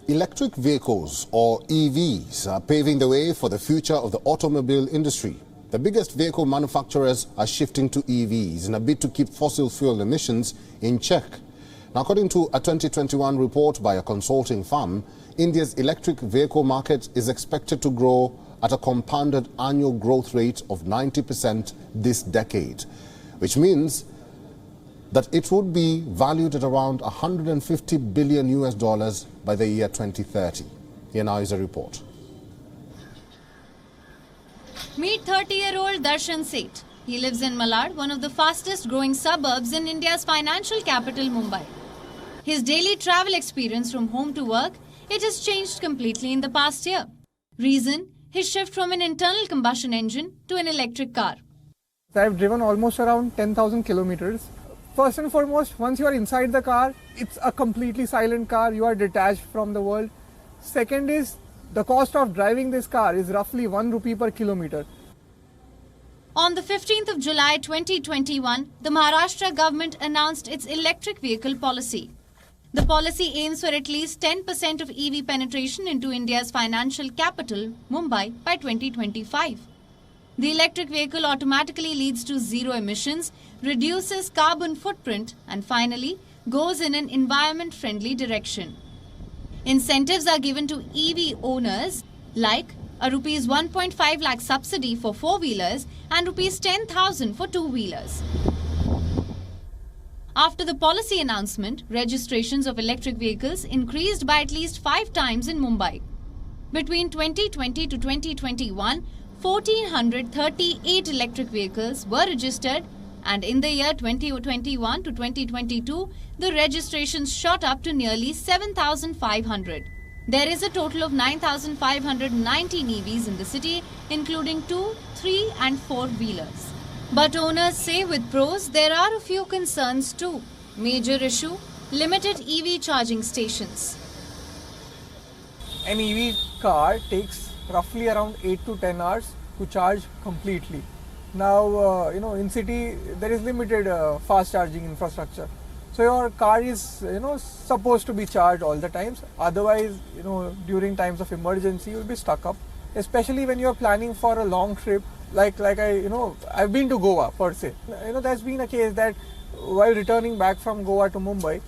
Electric vehicles, or EVs, are paving the way for the future of the automobile industry. The biggest vehicle manufacturers are shifting to EVs in a bid to keep fossil fuel emissions in check. Now, according to a 2021 report by a consulting firm, India's electric vehicle market is expected to grow at a compounded annual growth rate of 90% this decade, which means that it would be valued at around $150 billion by the year 2030. Here now is a report. Meet 30-year-old Darshan Seth. He lives in Malad, one of the fastest growing suburbs in India's financial capital, Mumbai. His daily travel experience from home to work, it has changed completely in the past year. Reason, his shift from an internal combustion engine to an electric car. I've driven almost around 10,000 kilometers. First and foremost, once you are inside the car, it's a completely silent car. You are detached from the world. Second is, the cost of driving this car is roughly 1 rupee per kilometer. On the 15th of July 2021, the Maharashtra government announced its electric vehicle policy. The policy aims for at least 10% of EV penetration into India's financial capital, Mumbai, by 2025. The electric vehicle automatically leads to zero emissions, reduces carbon footprint, and finally goes in an environment-friendly direction. Incentives are given to EV owners like a Rs 1.5 lakh subsidy for four-wheelers and Rs 10,000 for two-wheelers. After the policy announcement, registrations of electric vehicles increased by at least 5 times in Mumbai. Between 2020 to 2021, 1,438 electric vehicles were registered, and in the year 2021 to 2022, the registrations shot up to nearly 7,500. There is a total of 9,519 EVs in the city, including 2, 3 and 4-wheelers. But owners say with pros, there are a few concerns too. Major issue, limited EV charging stations. An EV car takes roughly around 8 to 10 hours to charge completely. Now, in city, there is limited fast charging infrastructure. So your car is, supposed to be charged all the times. Otherwise, during times of emergency, you'll be stuck up. Especially when you're planning for a long trip, like I've been to Goa per se. There's been a case that while returning back from Goa to Mumbai,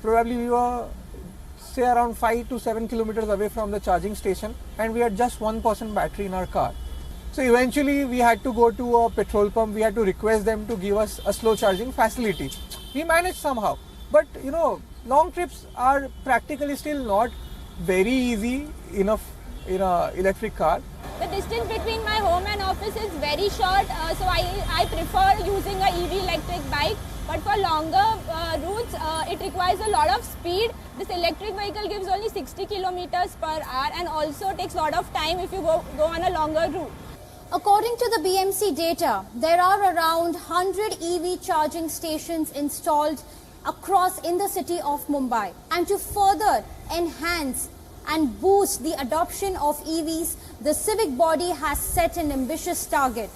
probably we were say around 5 to 7 kilometers away from the charging station, and we had just 1% battery in our car. So eventually we had to go to a petrol pump. We had to request them to give us a slow charging facility. We managed somehow, but long trips are practically still not very easy enough in an electric car. The distance between my home and office is very short, so I prefer using a EV electric bike. But for longer routes, it requires a lot of speed. This electric vehicle gives only 60 kilometers per hour and also takes a lot of time if you go on a longer route. According to the BMC data, there are around 100 EV charging stations installed across in the city of Mumbai. And to further enhance and boost the adoption of EVs, the civic body has set an ambitious target.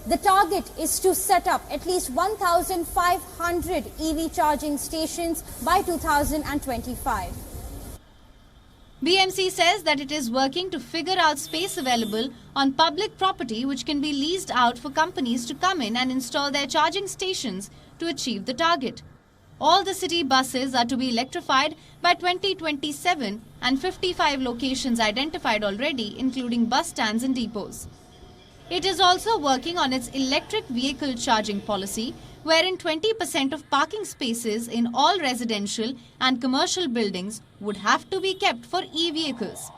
The target is to set up at least 1,500 EV charging stations by 2025. BMC says that it is working to figure out space available on public property which can be leased out for companies to come in and install their charging stations to achieve the target. All the city buses are to be electrified by 2027 and 55 locations identified already, including bus stands and depots. It is also working on its electric vehicle charging policy, wherein 20% of parking spaces in all residential and commercial buildings would have to be kept for e-vehicles.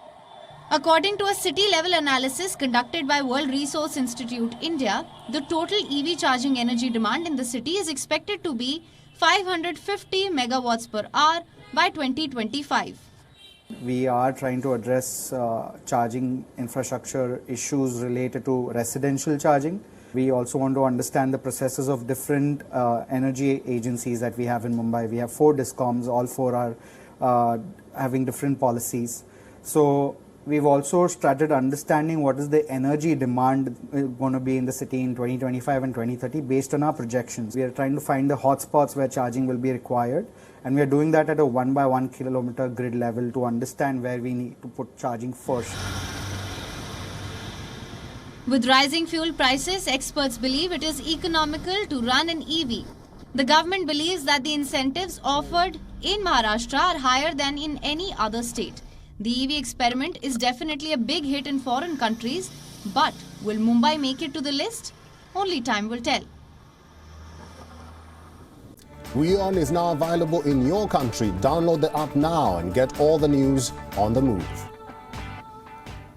According to a city-level analysis conducted by World Resource Institute India, the total EV charging energy demand in the city is expected to be 550 megawatts per hour by 2025. We are trying to address charging infrastructure issues related to residential charging. We also want to understand the processes of different energy agencies that we have in Mumbai. We have 4 DISCOMs, all 4 are having different policies. So We've also started understanding what is the energy demand going to be in the city in 2025 and 2030 based on our projections. We are trying to find the hotspots where charging will be required, and we are doing that at a 1 by 1 kilometer grid level to understand where we need to put charging first. With rising fuel prices, experts believe it is economical to run an EV. The government believes that the incentives offered in Maharashtra are higher than in any other state. The EV experiment is definitely a big hit in foreign countries, but will Mumbai make it to the list? Only time will tell. WION is now available in your country. Download the app now and get all the news on the move.